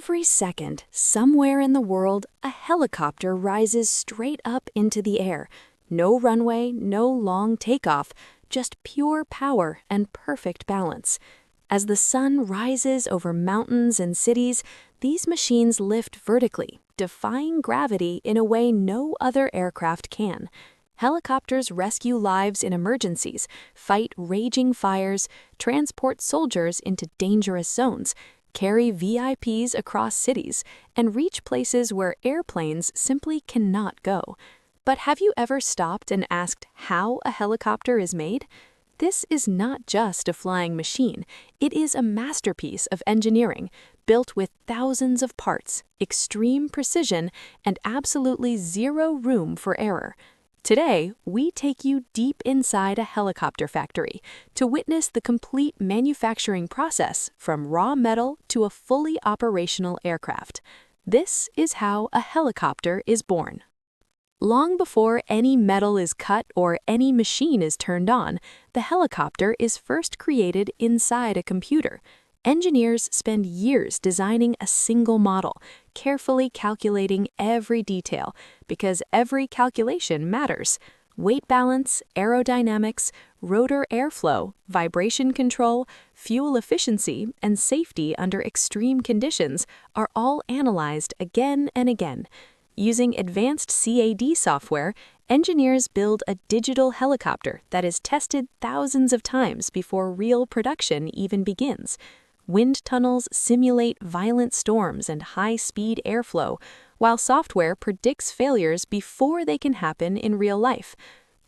Every second, somewhere in the world, a helicopter rises straight up into the air. No runway, no long takeoff, just pure power and perfect balance. As the sun rises over mountains and cities, these machines lift vertically, defying gravity in a way no other aircraft can. Helicopters rescue lives in emergencies, fight raging fires, transport soldiers into dangerous zones, carry VIPs across cities, and reach places where airplanes simply cannot go. But have you ever stopped and asked how a helicopter is made? This is not just a flying machine. It is a masterpiece of engineering, built with thousands of parts, extreme precision, and absolutely zero room for error. Today, we take you deep inside a helicopter factory to witness the complete manufacturing process from raw metal to a fully operational aircraft. This is how a helicopter is born. Long before any metal is cut or any machine is turned on, the helicopter is first created inside a computer. Engineers spend years designing a single model, carefully calculating every detail, because every calculation matters. Weight balance, aerodynamics, rotor airflow, vibration control, fuel efficiency, and safety under extreme conditions are all analyzed again and again. Using advanced CAD software, engineers build a digital helicopter that is tested thousands of times before real production even begins. Wind tunnels simulate violent storms and high-speed airflow, while software predicts failures before they can happen in real life.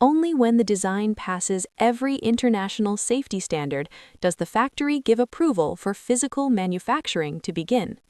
Only when the design passes every international safety standard does the factory give approval for physical manufacturing to begin.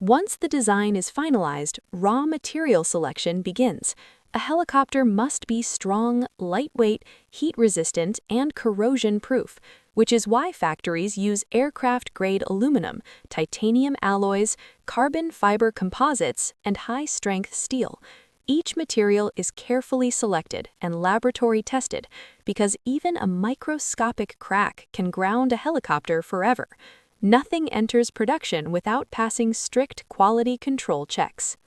Once the design is finalized, raw material selection begins. A helicopter must be strong, lightweight, heat-resistant, and corrosion-proof, which is why factories use aircraft-grade aluminum, titanium alloys, carbon fiber composites, and high-strength steel. Each material is carefully selected and laboratory tested because even a microscopic crack can ground a helicopter forever. Nothing enters production without passing strict quality control checks.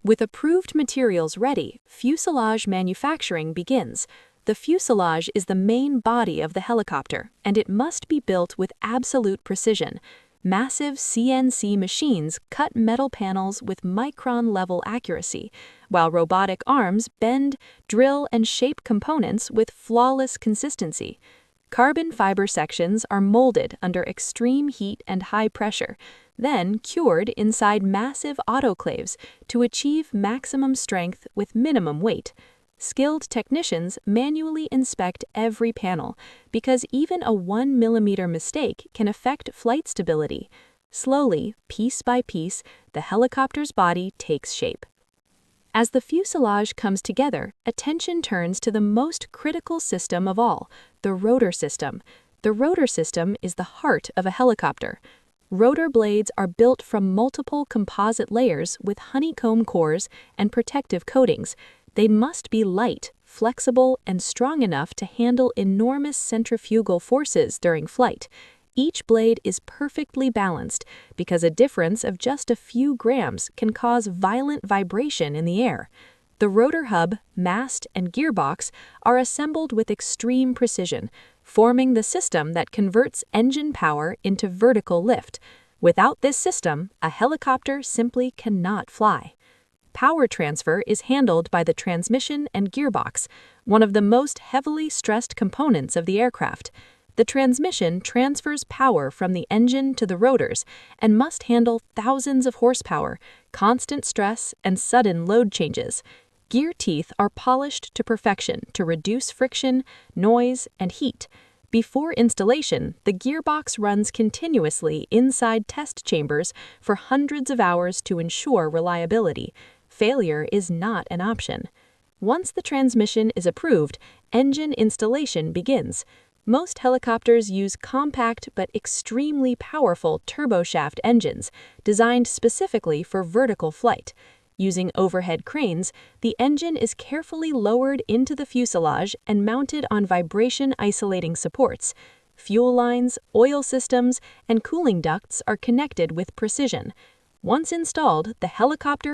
With approved materials ready, fuselage manufacturing begins. The fuselage is the main body of the helicopter, and it must be built with absolute precision. Massive CNC machines cut metal panels with micron-level accuracy, while robotic arms bend, drill, and shape components with flawless consistency. Carbon fiber sections are molded under extreme heat and high pressure, then cured inside massive autoclaves to achieve maximum strength with minimum weight. Skilled technicians manually inspect every panel because even a 1 millimeter mistake can affect flight stability. Slowly, piece by piece, the helicopter's body takes shape. As the fuselage comes together, attention turns to the most critical system of all, the rotor system. The rotor system is the heart of a helicopter. Rotor blades are built from multiple composite layers with honeycomb cores and protective coatings. They must be light, flexible, and strong enough to handle enormous centrifugal forces during flight. Each blade is perfectly balanced because a difference of just a few grams can cause violent vibration in the air. The rotor hub, mast, and gearbox are assembled with extreme precision, forming the system that converts engine power into vertical lift. Without this system, a helicopter simply cannot fly. Power transfer is handled by the transmission and gearbox, one of the most heavily stressed components of the aircraft. The transmission transfers power from the engine to the rotors and must handle thousands of horsepower, constant stress, and sudden load changes. Gear teeth are polished to perfection to reduce friction, noise, and heat. Before installation, the gearbox runs continuously inside test chambers for hundreds of hours to ensure reliability. Failure is not an option. Once the transmission is approved, engine installation begins. Most helicopters use compact but extremely powerful turboshaft engines designed specifically for vertical flight. Using overhead cranes, the engine is carefully lowered into the fuselage and mounted on vibration-isolating supports. Fuel lines, oil systems, and cooling ducts are connected with precision. Once installed, the helicopter